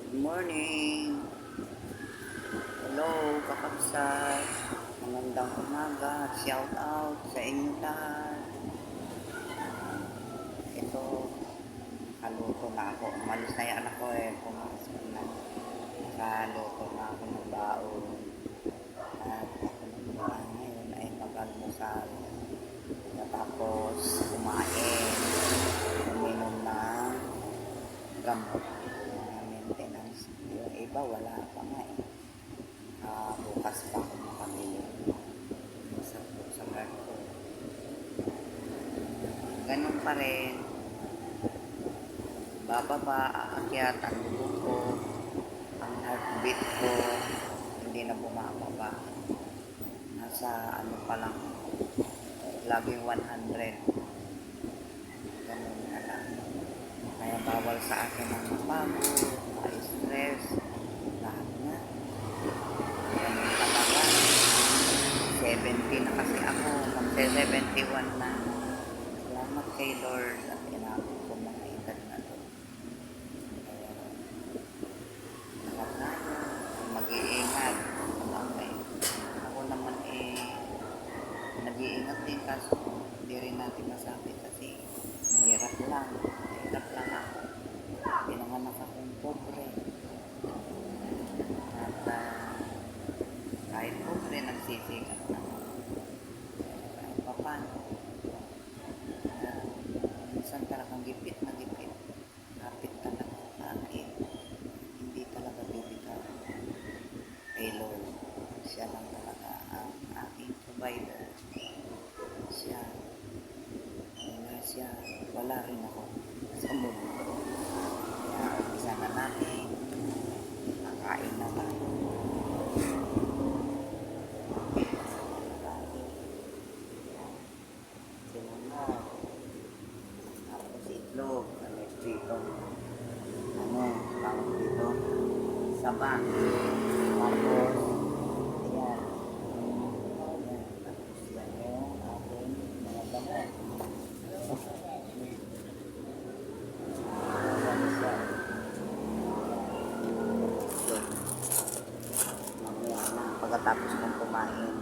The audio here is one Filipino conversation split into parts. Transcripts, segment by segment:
Good morning. Hello, kakapsat. Magandang umaga. Shout out sa inyo lahat. Ito, kaluto na ako. Umalis na yung anak ko pumasok na. Kaluto na ako ng baon. At ako naman ngayon ay mag-almusal. Tapos kumain. Uminom ng gamot. Maintenance. Yung iba wala pa nga bukas pa ako makabili sa barko. Ganun pa rin. Bababa, aakyat ang dugo ko, ang heartbeat ko, hindi na bumababa. Nasa pa lang, laging 100. Ganun na lang. Kaya bawal sa akin ang mapagod, ma-stress, lahat na. Ganun talaga. 70 na kasi ako, mag-71 na. Salamat kay Lord at inabot ko mga edad na to. Lahat na mag-iingat. Ako naman nag-iingat din kaso hindi rin natin masabi kasi mahirap lang. Mahirap lang ako. Pinanganak akong pobre. At kahit pobre, nagsisikat naman. Kahit pa paano. Minsan talagang gipit na gipit. Kapit talaga. Akin. Hindi talaga bibitaw. Kay Lord. Siya lang talaga ang aking provider. Siya. Wala siya. Wala rin ako sa mundo. Kaya umpisa na natin. Nakain na tayo. Sinunod. Tapos itlog. Dito. Tawag dito? Saba. Tapos, ayan. Tapos yan yung ating mga damit. Pagkatapos kong kumain,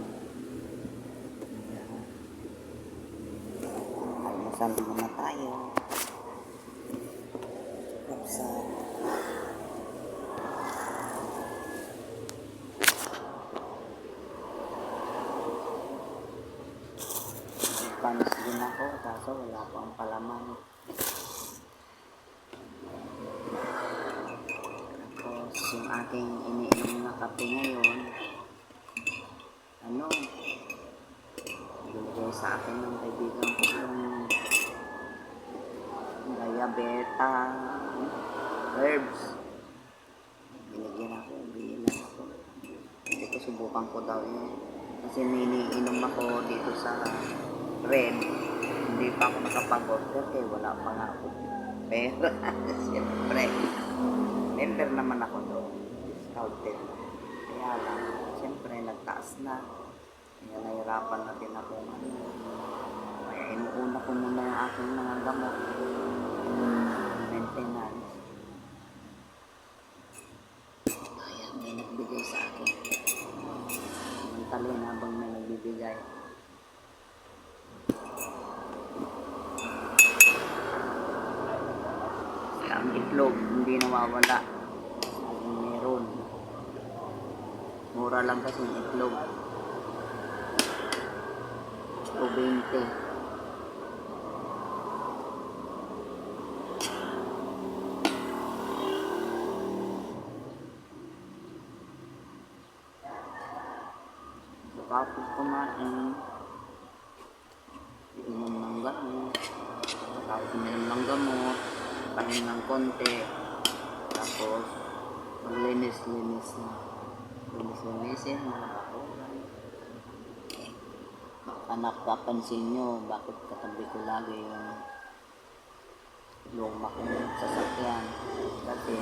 almusal muna tayo. Kapsat. Panis din ako kaso wala pang palaman. Tapos yung aking iniinom na kape ngayon, binigay sa akin ng kaibigan ko yung diabeta herbs. Binigyan ako. Hindi ko subukan ko daw yun. Kasi niniinom ako dito sa Red. Hindi pa ako nakapag-order kaya wala pa nga ako. Pero, siyempre, member naman ako doon. Discounted. Kaya lang, siyempre, nagtaas na. Kaya nahirapan na din ako. Kaya inuuna ko muna yung aking mga gamot. Maintenance. Ayan, may nagbigay sa akin. Mantalin habang may nagbibigay. Kaya ang itlog, hindi nawawala. Laging meron. Mura lang kasi yung itlog. 20. Tapos kumain, inom ng gamot, tapos inom ng gamot, pahin ng konti, tapos maglinis-linisin mga bakuran. Anak, kapansin nyo, bakit katabi ko lagi yung luma kong sasakyan? Kasi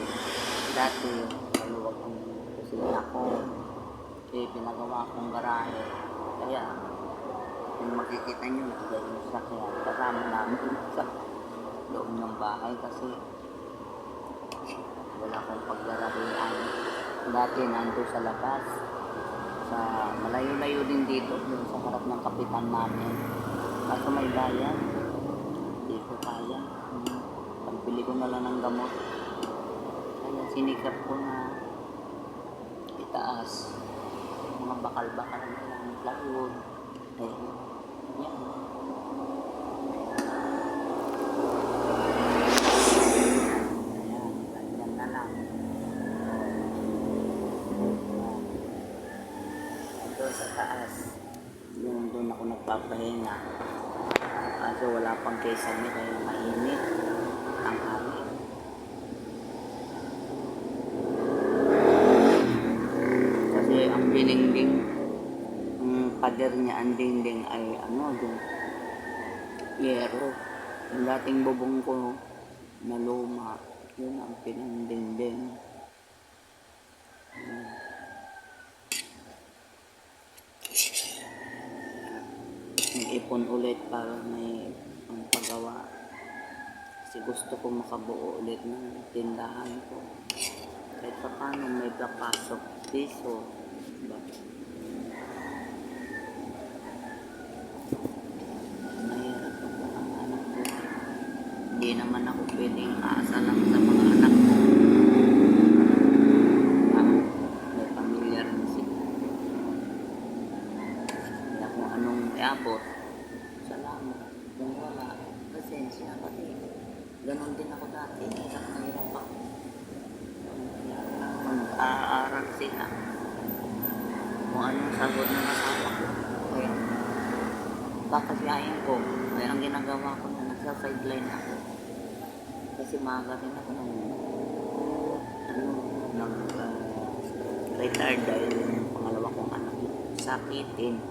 dati, maluwag ang kusina ko. Pinagawa akong garahe. Kaya, yung makikita nyo, nagay yung sasakyan. Kasama namin sa loob ng bahay kasi wala akong paggarahe Dati nando sa labas. Sa malayo-layo din dito, dun sa harap ng kapitan namin. Kaso may bayan. Hindi ko kaya. Pagbili ko na lang ng gamot. Kaya sinikap ko na itaas. Mga bakal-bakal na lang. Plywood. Ayun. Yan. Sa taas doon ako nagpapahinga kaso wala pang kesame kaya mainit ang hangin kasi ang dinding ang pader niya ang dinding ay yung yero yung dating bubong ko na luma yun ang pinandingding. Nag-ipon ulit para may pagawa kasi gusto ko makabuo ulit ng tindahan ko kahit pa paano may papasok piso diba? Mahirap ako ang anak ko hindi naman ako pwedeng aasa lang sa mga anak ko may pamilya rin sila kaya kung anong iabot salamat kung wala pasensya kasi ganon din ako dati hirap na hirap ako mag-aaral sila kung anong sagot ng asawa ko kaya kakasiyahin ko kaya ang ginagawa ko na nagsa-sideline ako kasi maaga rin ako retired dahil yung pangalawa kong anak sakitin.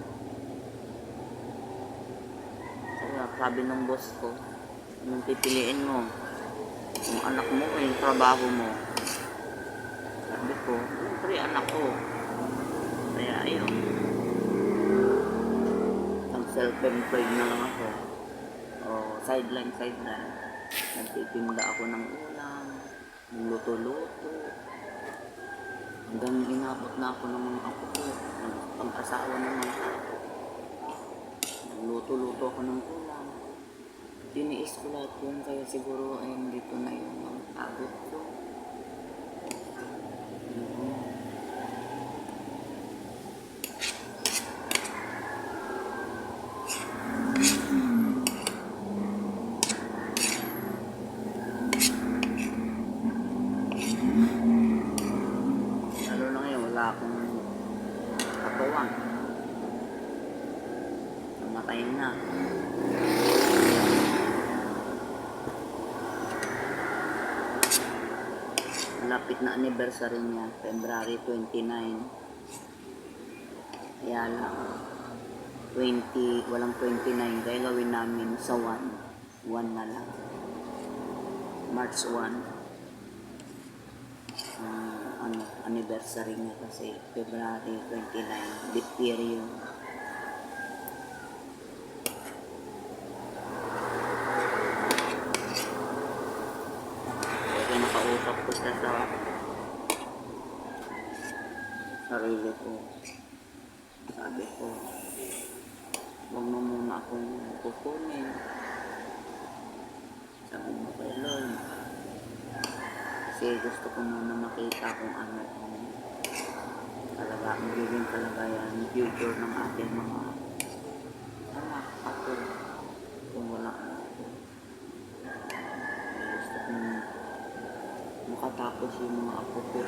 Sabi ng boss ko, anong pipiliin mo? Yung anak mo o yung trabaho mo? Sabi ko, siyempre anak ko. Kaya ayun. Self-employed na lang ako. O sideline. Nagtitinda ako ng ulam, luto-luto. Hanggang inabot na ako ng mga apo ko. Pag-asawa naman ako. Nagluto-luto ako ng ulam. Tiniis ko lahat yun, kaya siguro ayun dito na yung mga pagod ko. Lalo na ngayon, wala akong katawan. Namatay na. Malapit na anniversary niya, February 29. Kaya lang, walang 29. Kaya gawin namin sa 1. 1 na lang. March 1. Anniversary niya kasi February 29. Big year yun. Nakausap ko siya sa sarili ko. Sabi ko, huwag mo muna akong kukunin. Sabi mo kay Lord. Kasi gusto ko muna makita kung ano talaga, magiging kalagayan, future ng ating mga anak ako. Kung wala na ako. Gusto kong makatapos yung mga apo ko.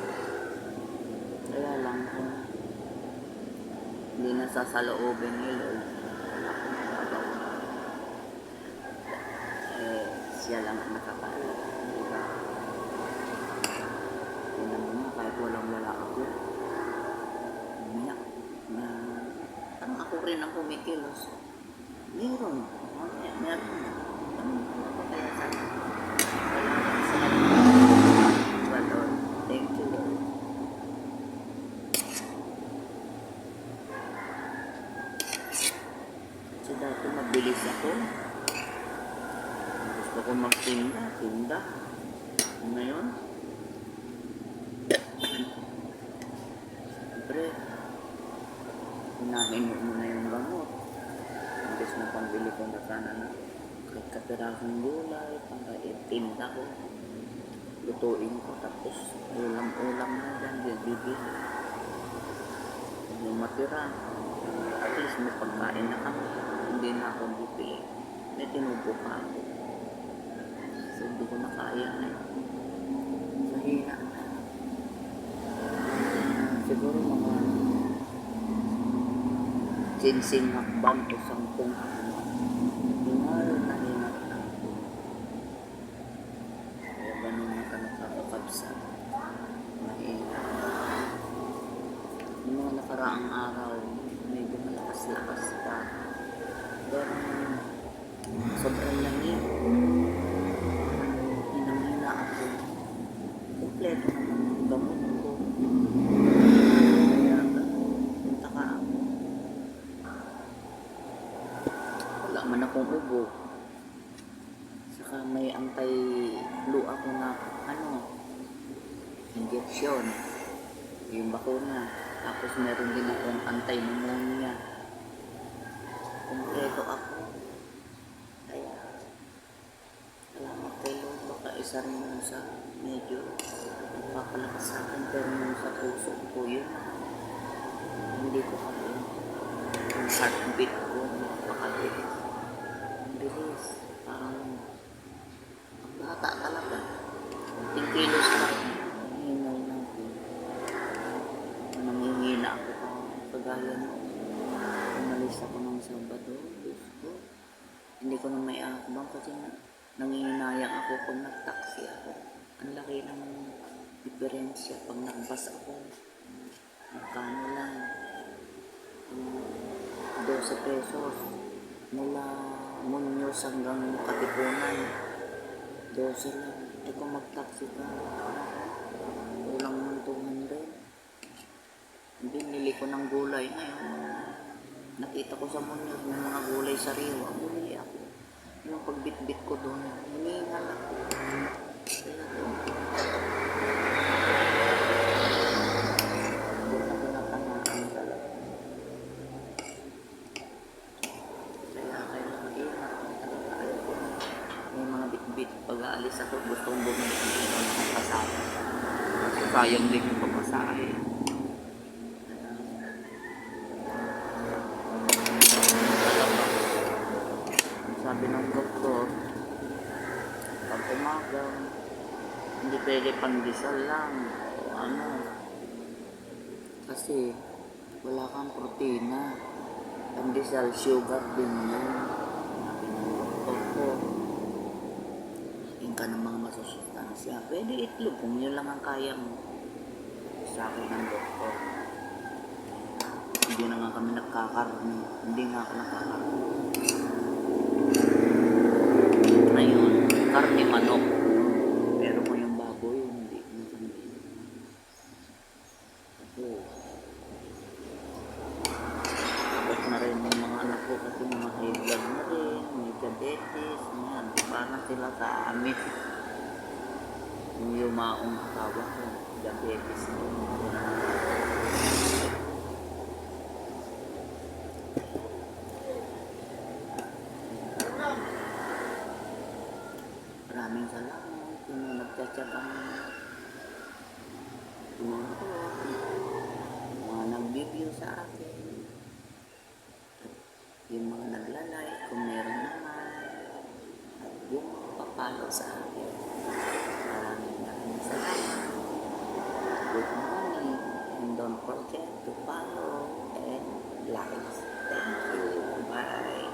Kaya lang kung hindi nasasaloobin ni Lord, wala akong magagawa. Siya lang ang nakakaalam. Diba? Tingnan mo nga, kahit walang-wala ako. Parang ako rin ang kumikilos. Meron. Meron. Ano pa kaya sana? Lord, thank you, Lord. Kasi dati mabilis ako. Gusto ko magtinda. Ngayon, Hinahinom mo na yung gamot. Imbes na pambili ko na sana na kahit kapirasong gulay para itinda ko. Lutuin ko tapos ulam-ulam na dyan, bibili. Yung matira, at least may pagkain na kami. Hindi na ako bibili. May tinubo pa ako. So hindi ko na kaya na. Mahina na. Siguro mga 15 hakbang o 10 hakbang. Hingal na hingal na ako. Kaya ganun na ka nakakakabsa. Mahina. Yung mga nakaraang araw, medyo malakas-lakas pa. Pero sobrang lamig. Hinang-hina ako. Kompleto naman yung gamot ko. Kaya punta ka ako. Wala man akong ubo. Saka may anti-flu ako na injection. Yung bakuna. Tapos meron din akong anti-pneumonia. Kompleto ako. Kaya salamat kay Lord. Baka isa rin yun sa medyo nagpapalakas sa akin. Pero yung sa puso ko yun, hindi ko kaya. Yung heartbeat ko, napakabilis. Ang bilis. Parang ang bata talaga. 10 kilos lang. Hingal na ako. Nangihina ako pa. Kagaya na. Umalis ako ng Sabado. Gusto. Hindi ko na may akbang kasi nangihinayang ako kung nag-taxi ako. Ang laki ng diferensya pag nag-bus ako. Magkano lang. 12 pesos. Mula Muñoz hanggang Katipunan. 12 lang. Eh kung mag-taxi ka, kulang ng 200. Binili ko ng gulay ngayon. Nakita ko sa Muñoz may mga gulay sa Rio. Bumili ako. Yung pagbitbit ko doon, hiningal ako. Kaya doon. Doon na pinapangakan talaga. Kaya kailangan ingat ko talaga. Ayoko na. May mga bitbit. Pag aalis ako, gusto kong bumili ng kasama. Kasi sayang din yung pagpasahe. Sabi ng doktor, pag umaga, hindi pwede pandesal lang o ano. Kasi wala kang protina. Pandesal, sugar din yan. Sabi ng doktor ko, yung ka ng mga masusustansya. Pwede itlog kung yun lang ang kaya mo. Sa akin ng doktor. Hindi na nga kami nagkakarni. Hindi nga ako nagkakarni. Ngayon, karne manok. Pero kung yung baboy, hindi na kami. Kasi, tapos na rin yung mga anak ko kasi mga high blood na rin, may diabetes, yan. Diba na sila sa amin. Yung yumaong asawa ko, diabetes na rin. Maraming salamat kung nagtsatsagang tumulong, mga nag-review sa akin, yung mga naglalike kung meron naman, at yung papalo sa akin. Maraming salamat. Good morning, and don't forget to follow and like. Thank you. Bye.